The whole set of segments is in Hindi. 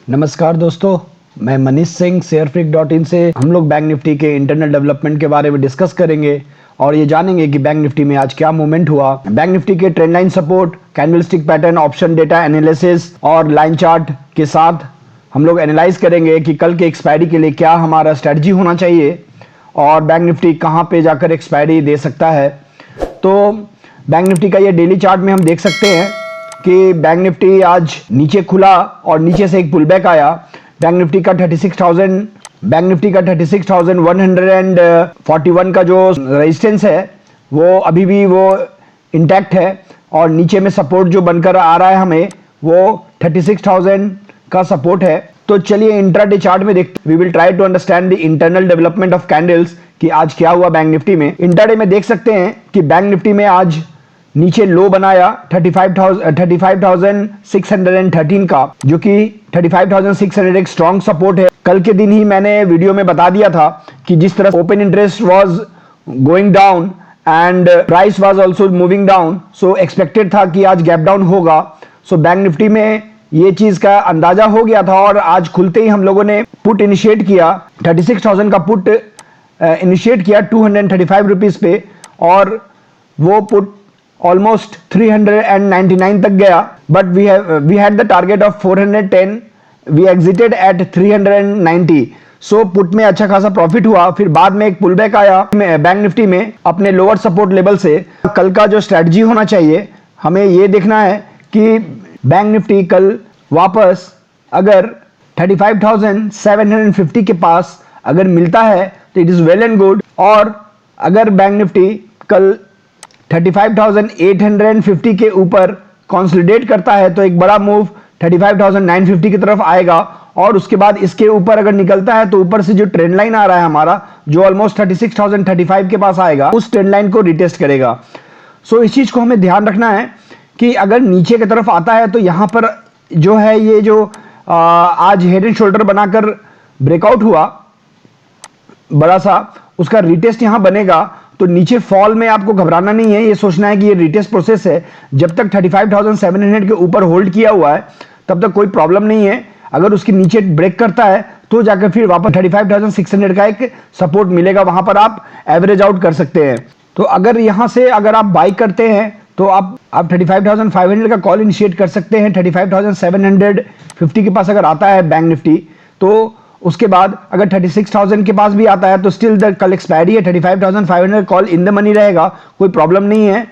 नमस्कार दोस्तों, मैं मनीष सिंह शेयरफ्रीक.in से हम लोग बैंक निफ्टी के इंटरनल डेवलपमेंट के बारे में डिस्कस करेंगे और ये जानेंगे कि बैंक निफ्टी में आज क्या मूवमेंट हुआ। बैंक निफ्टी के trend line support, candlestick pattern, option data analysis और लाइन चार्ट के साथ हम लोग एनालाइज करेंगे कि कल के एक्सपायरी के लिए क्या हमारा स्ट्रेटजी होना चाहिए और बैंक निफ्टी कहाँ पे जाकर एक्सपायरी दे सकता है। तो बैंक निफ्टी का ये डेली चार्ट में हम देख सकते हैं कि बैंक निफ्टी आज नीचे खुला और नीचे से एक पुलबैक आया। बैंक निफ्टी का 36,141 का जो रेजिस्टेंस है वो अभी भी वो इंटैक्ट है और नीचे में सपोर्ट जो बनकर आ रहा है हमें वो 36,000 का सपोर्ट है। तो चलिए इंट्राडे चार्ट में देखते, we will try to understand the internal development of candles कि आज क्या हुआ बैंक निफ्टी में। इंट्राडे में देख सकते हैं कि बैंक निफ्टी में आज नीचे लो बनाया 35,613 का, जो कि 35,600 एक स्ट्रॉन्ग सपोर्ट है। कल के दिन ही मैंने वीडियो में बता दिया था कि जिस तरह open interest was going down and price was also moving down, so expected था कि आज गैप डाउन होगा। सो बैंक निफ्टी में ये चीज का अंदाजा हो गया था और आज खुलते ही हम लोगों ने पुट इनिशिएट किया, 36,000 का पुट इनिशिएट किया 235 रुपीज पे और वो पुट ऑलमोस्ट 399 तक गया। But we had the target of 410, we exited at 390। So put में अच्छा खासा प्रॉफिट हुआ। फिर बाद में एक पुलबैक आया बैंक निफ्टी में अपने लोअर सपोर्ट लेवल से। कल का जो स्ट्रेटजी होना चाहिए, हमें ये देखना है कि बैंक निफ्टी कल वापस अगर 35,750 के पास अगर मिलता है तो it is well and good, और अगर बैंक निफ्टी कल 35,850 के ऊपर कंसोलिडेट करता है तो एक बड़ा मूव 35,950 की तरफ आएगा और उसके बाद इसके ऊपर अगर निकलता है तो ऊपर से जो ट्रेंड लाइन आ रहा है हमारा, जो ऑलमोस्ट 36,035 के पास आएगा, उस ट्रेंड लाइन को रिटेस्ट करेगा। सो इस चीज को हमें ध्यान रखना है कि अगर नीचे की तरफ आता है तो यहां पर जो है ये जो आज हेड एंड शोल्डर बनाकर ब्रेकआउट हुआ बड़ा सा, उसका रिटेस्ट यहां बनेगा। तो नीचे फॉल में आपको घबराना नहीं है, ये सोचना है कि ये रिटेस्ट प्रोसेस है। जब तक 35,700 के ऊपर होल्ड किया हुआ है तब तक कोई प्रॉब्लम नहीं है। अगर उसके नीचे ब्रेक करता है तो जाकर फिर वापस 35,600 का एक सपोर्ट मिलेगा, वहां पर आप एवरेज आउट कर सकते हैं। तो अगर यहां से अगर आप बाई करते हैं तो आप 35,500 का कॉल इनिशिएट कर सकते हैं। 35,750 के पास अगर आता है बैंक निफ्टी तो उसके बाद अगर 36,000 के पास भी आता है तो स्टिल द कल एक्सपायरी है, 35,500 कॉल इन द मनी रहेगा, कोई प्रॉब्लम नहीं है।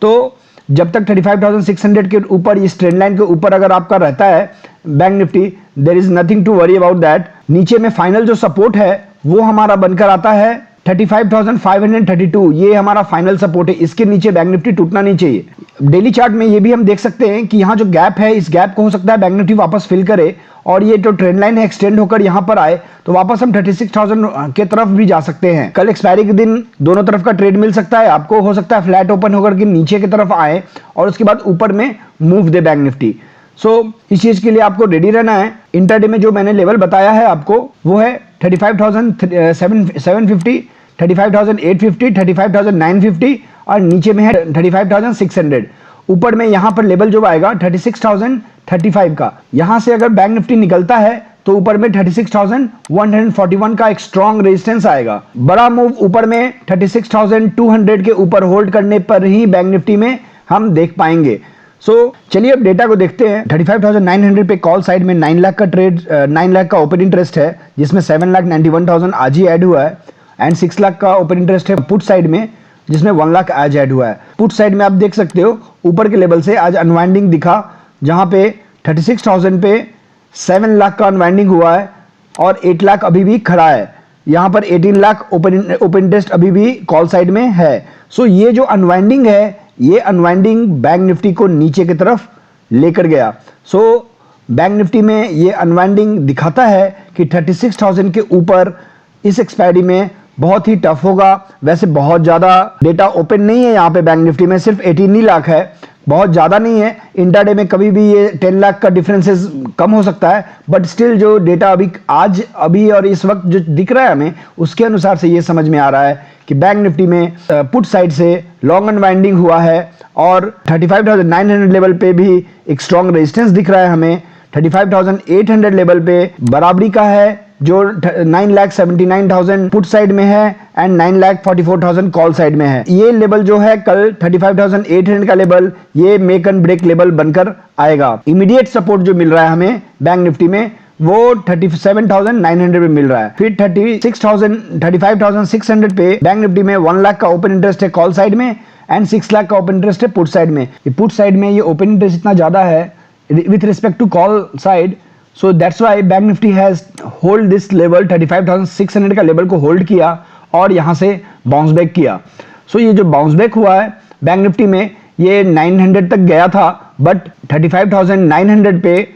तो जब तक 35,600 के ऊपर इस ट्रेंड लाइन के ऊपर अगर आपका रहता है bank Nifty, there is nothing to worry about that. नीचे में फाइनल जो सपोर्ट है वो हमारा बनकर आता है 35,532, ये हमारा फाइनल सपोर्ट है। इसके नीचे बैंक निफ्टी टूटना नहीं चाहिए। डेली चार्ट में ये भी हम देख सकते हैं कि यहाँ जो गैप है, इस गैप को हो सकता है बैंक निफ्टी वापस फिल करे और ये जो ट्रेंड लाइन है एक्सटेंड होकर यहाँ पर आए तो वापस हम 36,000 के तरफ भी जा सकते हैं। कल एक्सपायरी के दिन दोनों तरफ का ट्रेड मिल सकता है आपको, हो सकता है फ्लैट ओपन होकर के नीचे की तरफ आए और उसके बाद ऊपर में मूव दे बैंक निफ्टी। सो इस चीज के लिए आपको रेडी रहना है। इंटरडे में जो मैंने लेवल बताया है आपको वो है 35,750, 35,850, 35,950 और नीचे में है 35,600। ऊपर में यहां पर लेवल जो आएगा 36,035 का। यहां से अगर बैंक निफ्टी निकलता है तो ऊपर में 36,141 का एक स्ट्रॉन्ग रेजिस्टेंस आएगा। बड़ा मूव ऊपर में 36,200 के ऊपर होल्ड करने पर ही बैंक निफ्टी में हम देख पाएंगे। चलिए अब डेटा को देखते हैं। 35,900 पे कॉल साइड में 9 लाख का ट्रेड, 9 लाख का ओपन इंटरेस्ट है, जिसमें 7,91,000 आज ही ऐड हुआ है एंड 6 लाख का ओपन इंटरेस्ट है पुट साइड में, जिसमें 1 लाख आज ऐड हुआ है। पुट साइड में आप देख सकते हो ऊपर के लेवल से आज अनवाइंडिंग दिखा, जहां पे 36,000 पे 7 लाख का अनवाइंडिंग हुआ है और 8 लाख अभी भी खड़ा है। यहां पर 18 लाख ओपन इंटरेस्ट अभी भी कॉल साइड में है। सो ये जो अनवाइंडिंग है, ये अनवाइंडिंग बैंक निफ्टी को नीचे की तरफ लेकर गया। सो बैंक निफ्टी में ये अनवाइंडिंग दिखाता है कि 36,000 के ऊपर इस एक्सपायरी में बहुत ही टफ होगा। वैसे बहुत ज्यादा डेटा ओपन नहीं है यहाँ पे बैंक निफ्टी में, सिर्फ 18 लाख है, बहुत ज्यादा नहीं है। इंट्राडे में कभी भी ये 10 लाख का डिफरेंसेस कम हो सकता है, बट स्टिल जो डेटा अभी और इस वक्त जो दिख रहा है हमें, उसके अनुसार से ये समझ में आ रहा है कि बैंक निफ्टी में पुट साइड से लॉन्ग अनवाइंडिंग हुआ है और 35,900 लेवल पे भी एक स्ट्रॉन्ग रेजिस्टेंस दिख रहा है हमें। 35,800 लेवल पे बराबरी का है जो 9,79,000 पुट साइड में है एंड 9,44,000 कॉल साइड में है। ये लेवल जो है कल 35,800 का लेवल, ये मेक एंड ब्रेक लेवल बनकर आएगा। इमीडिएट सपोर्ट जो मिल रहा है हमें बैंक निफ्टी में वो 37,900 पे मिल रहा है। फिर 35,600 पे बैंक निफ्टी में 1 लाख का ओपन इंटरेस्ट है कॉल साइड में एंड 6 लाख का ओपन इंटरेस्ट है पुट साइड में। पुट साइड में ये ओपन इंटरेस्ट इतना ज्यादा है with respect to call side, so that's why bank Nifty has hold this level 35,600 का लेवल को होल्ड किया और यहां से बाउंस बैक किया। सो ये जो बाउंस बैक हुआ है बैंक निफ्टी में ये 900 तक गया था, बट 35,900 पे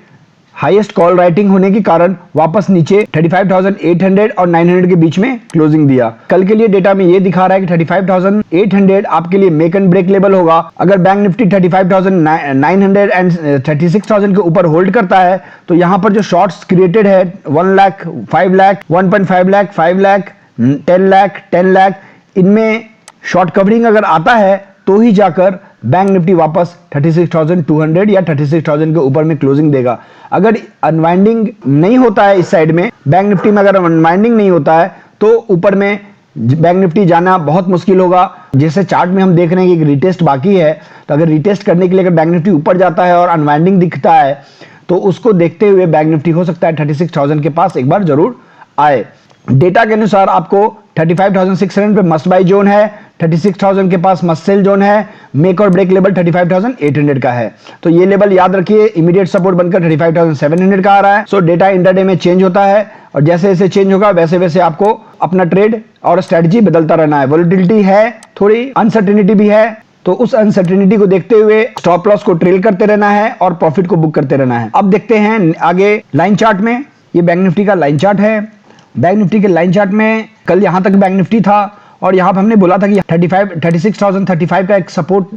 हाईएस्ट कॉल राइटिंग होने के कारण वापस नीचे 35,800 और 900 के बीच में क्लोजिंग दिया। कल के लिए डेटा में ये दिखा रहा है कि 35,800 आपके लिए मेक एंड ब्रेक लेवल होगा। अगर बैंक निफ्टी 35,900 एंड 36,000 के ऊपर होल्ड करता है तो यहां पर जो शॉर्ट्स क्रिएटेड है 1 लाख, 5 लाख, 1.5 लाख, 5 लाख, 10 लाख, 10 लाख, इनमें शॉर्ट कवरिंग अगर आता है तो ही जाकर बैंक निफ्टी वापस 36,200 या 36,000 के ऊपर में क्लोजिंग देगा। अगर अनवाइंडिंग नहीं होता है इस साइड में, बैंक निफ्टी में अगर अनवाइंडिंग नहीं होता है तो ऊपर में बैंक निफ्टी जाना बहुत मुश्किल होगा। जैसे चार्ट में हम देख रहे हैं कि रिटेस्ट बाकी है, तो अगर रिटेस्ट करने के लिए अगर बैंक निफ्टी ऊपर जाता है और अनवाइंडिंग दिखता है तो उसको देखते हुए बैंक निफ्टी हो सकता है 36,000 के पास एक बार जरूर आए। डेटा के अनुसार आपको 35,600 पे मस्ट बाई जोन है, 36,000 के पास मस्ट सेल जोन है, मेक और ब्रेक लेवल 35,800 का है। तो ये लेवल याद रखिए, इमीडिएट सपोर्ट बनकर 35,700 का आ रहा है। सो डेटा इंटरडे में चेंज होता है और जैसे जैसे चेंज होगा वैसे वैसे आपको अपना ट्रेड और स्ट्रेटजी बदलता रहना है। वोलेटिलिटी है, थोड़ी अनसर्टेनिटी भी है, तो उस अनसर्टेनिटी को देखते हुए स्टॉप लॉस को ट्रेल करते रहना है और प्रॉफिट को बुक करते रहना है। अब देखते हैं आगे लाइन चार्ट में। ये बैंक निफ्टी का लाइन चार्ट है। बैंक निफ्टी के लाइन चार्ट में कल यहां तक बैंक निफ्टी था और यहां पर हमने बोला था कि 36,035 का एक सपोर्ट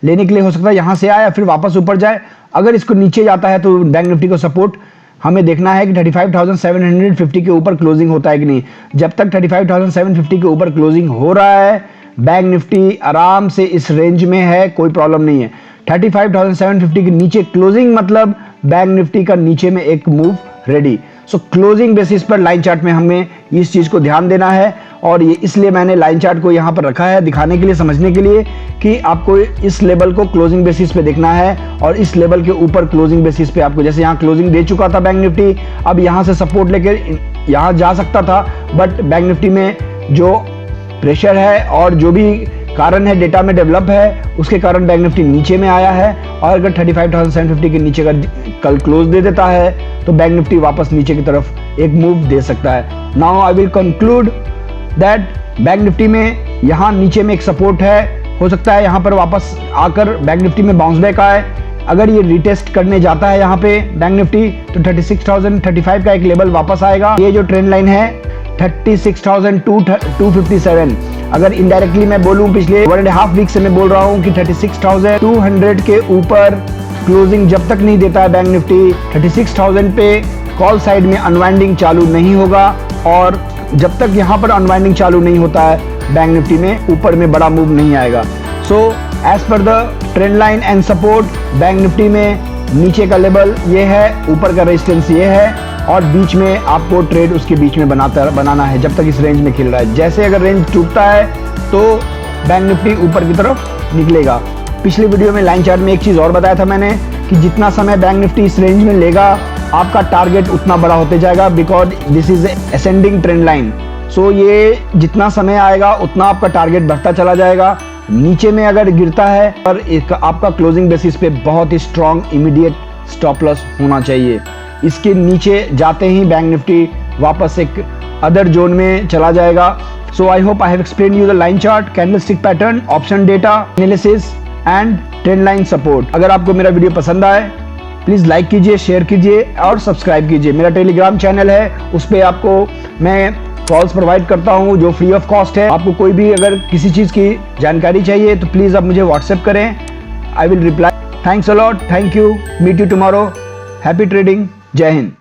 लेने के लिए हो सकता है यहां से आए या फिर वापस ऊपर जाए। अगर इसको नीचे जाता है तो बैंक निफ्टी को सपोर्ट हमें देखना है कि 35,750 के ऊपर क्लोजिंग होता है कि नहीं। जब तक 35,750 के ऊपर क्लोजिंग हो रहा है बैंक निफ्टी आराम से इस रेंज में है, कोई प्रॉब्लम नहीं है। 35,750 के नीचे क्लोजिंग मतलब बैंक निफ्टी का नीचे में एक मूव रेडी। सो क्लोजिंग बेसिस पर लाइन चार्ट में हमें इस चीज को ध्यान देना है और ये इसलिए मैंने लाइन चार्ट को यहाँ पर रखा है दिखाने के लिए, समझने के लिए कि आपको इस लेवल को क्लोजिंग बेसिस पे देखना है और इस लेवल के ऊपर क्लोजिंग बेसिस पे आपको, जैसे यहाँ क्लोजिंग दे चुका था बैंक निफ्टी, अब यहाँ से सपोर्ट लेके यहाँ जा सकता था, बट बैंक निफ्टी में जो प्रेशर है और जो भी कारण है डेटा में डेवलप है उसके कारण बैंक निफ्टी नीचे में आया है। और अगर 35,750 के नीचे अगर कल क्लोज दे देता है तो बैंक निफ्टी वापस नीचे की तरफ एक मूव दे सकता है। Now I will conclude that bank Nifty में यहाँ नीचे में एक सपोर्ट है, हो सकता है यहाँ पर वापस आकर बैंक निफ्टी में बाउंस बैक आए। अगर ये रिटेस्ट करने जाता है यहाँ पे बैंक निफ्टी तो 36,035 का एक लेवल वापस आएगा। ये जो ट्रेंड लाइन है 36,257, अगर इनडायरेक्टली मैं बोलूं पिछले 1.5 वीक से मैं बोल रहा हूं कि 36,200 के ऊपर क्लोजिंग जब तक नहीं देता है बैंक निफ्टी, 36,000 पे कॉल साइड में अनवाइंडिंग चालू नहीं होगा और जब तक यहां पर अनवाइंडिंग चालू नहीं होता है बैंक निफ्टी में ऊपर में बड़ा मूव नहीं आएगा। सो एज पर the trend line and support bank Nifty में नीचे का लेवल ये है, ऊपर का रेजिस्टेंस ये है और बीच में आपको ट्रेड उसके बीच में बनाना है जब तक इस रेंज में खेल रहा है। जैसे अगर रेंज टूटता है तो बैंक निफ्टी ऊपर की तरफ निकलेगा। पिछले वीडियो में लाइन चार्ट में एक चीज और बताया था मैंने कि जितना समय बैंक निफ्टी इस रेंज में लेगा आपका टारगेट उतना बड़ा होते जाएगा, because this is ascending trend line. So ये जितना समय आएगा उतना आपका टारगेट बढ़ता चला जाएगा। नीचे में अगर गिरता है और आपका क्लोजिंग बेसिस पे बहुत ही स्ट्रॉन्ग इमीडिएट स्टॉप लॉस होना चाहिए। इसके नीचे जाते ही बैंक निफ्टी वापस एक अदर जोन में चला जाएगा। So I hope I have explain you the line chart, candlestick pattern, option data analysis and trend line support. अगर आपको मेरा वीडियो पसंद आए प्लीज लाइक कीजिए, शेयर कीजिए और सब्सक्राइब कीजिए। मेरा टेलीग्राम चैनल है, उस पर आपको मैं कॉल्स प्रोवाइड करता हूं जो फ्री ऑफ कॉस्ट है। आपको कोई भी अगर किसी चीज की जानकारी चाहिए तो प्लीज आप मुझे व्हाट्सएप करें, I will reply. Thanks a lot, thank you, meet you tomorrow, happy trading, जय हिंद।